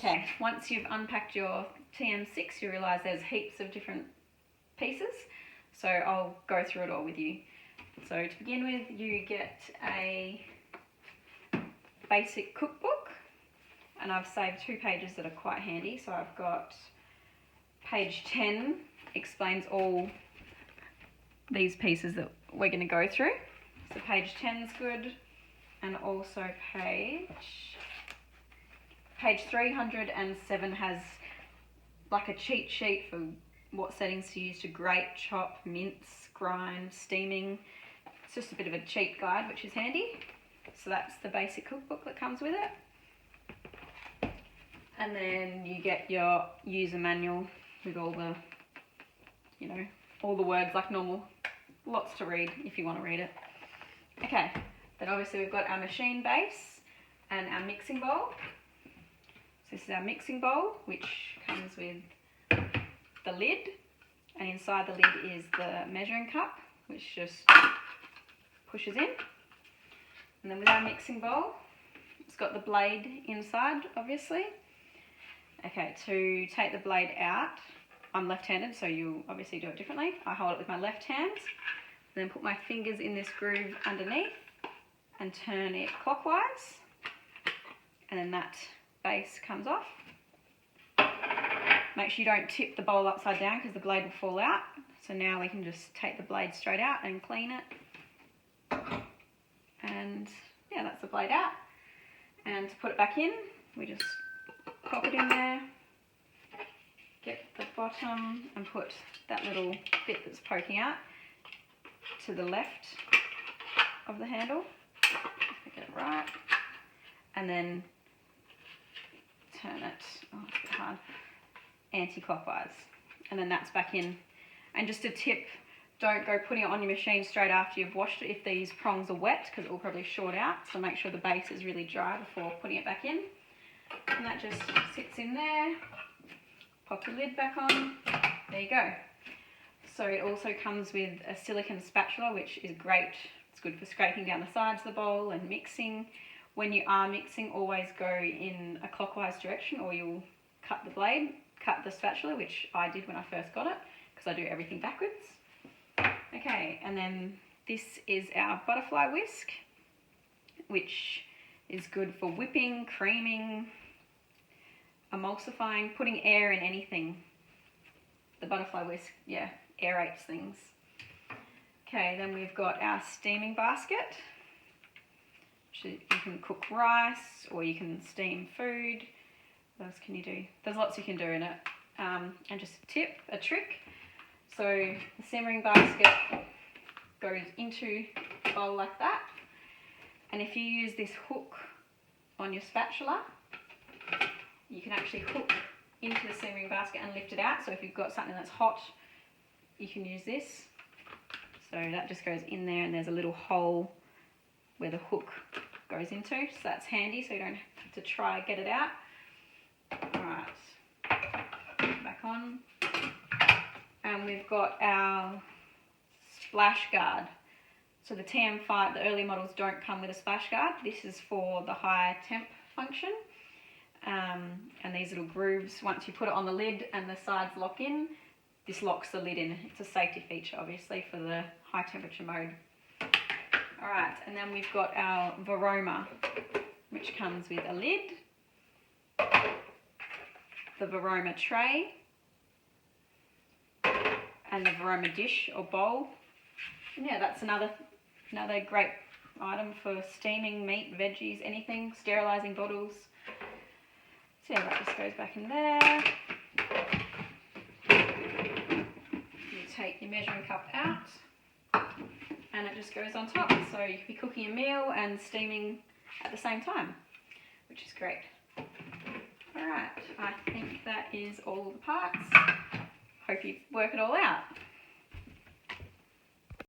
Okay, once you've unpacked your TM6, you realise there's heaps of different pieces, so I'll go through it all with you. So to begin with, you get a basic cookbook, and I've saved 2 pages that are quite handy. So I've got page 10, explains all these pieces that we're going to go through. So page 10 is good, and also page 307 has like a cheat sheet for what settings to use to grate, chop, mince, grind, steaming. It's just a bit of a cheat guide, which is handy. So that's the basic cookbook that comes with it. And then you get your user manual with all the, all the words like normal. Lots to read if you want to read it. Okay, then obviously we've got our machine base and our mixing bowl. So this is our mixing bowl, which comes with the lid, and inside the lid is the measuring cup, which just pushes in. And then with our mixing bowl, it's got the blade inside, obviously. Okay, to take the blade out, I'm left-handed, so you'll obviously do it differently. I hold it with my left hand, then put my fingers in this groove underneath and turn it clockwise, and then that base comes off. Make sure you don't tip the bowl upside down because the blade will fall out. So now we can just take the blade straight out and clean it. And yeah, that's the blade out. And to put it back in, we just pop it in there, get the bottom and put that little bit that's poking out to the left of the handle. If I get it right. And then turn it, oh, it's a bit hard, anti-clockwise. And then that's back in. And just a tip, don't go putting it on your machine straight after you've washed it if these prongs are wet, because it will probably short out. So make sure the base is really dry before putting it back in. And that just sits in there. Pop the lid back on. There you go. So it also comes with a silicone spatula, which is great. It's good for scraping down the sides of the bowl and mixing. When you are mixing, always go in a clockwise direction or you'll cut the blade, cut the spatula, which I did when I first got it, because I do everything backwards. Okay, and then this is our butterfly whisk, which is good for whipping, creaming, emulsifying, putting air in anything. The butterfly whisk, yeah, aerates things. Okay, then we've got our steaming basket. You can cook rice or you can steam food. What else can you do? There's lots you can do in it. And just a trick. So the simmering basket goes into the bowl like that. And if you use this hook on your spatula, you can actually hook into the simmering basket and lift it out. So if you've got something that's hot, you can use this. So that just goes in there and there's a little hole where the hook goes into, so that's handy, so you don't have to try and get it out. Alright, back on. And we've got our splash guard. So the TM5, the early models don't come with a splash guard. This is for the high temp function. And these little grooves, once you put it on the lid and the sides lock in, this locks the lid in. It's a safety feature, obviously, for the high temperature mode. Alright, and then we've got our Varoma, which comes with a lid, the Varoma tray, and the Varoma dish or bowl. And yeah, that's another great item for steaming meat, veggies, anything, sterilising bottles. So yeah, that just goes back in there. You take your measuring cup out. And it just goes on top, so you could be cooking a meal and steaming at the same time, which is great. Alright, I think that is all the parts. Hope you work it all out.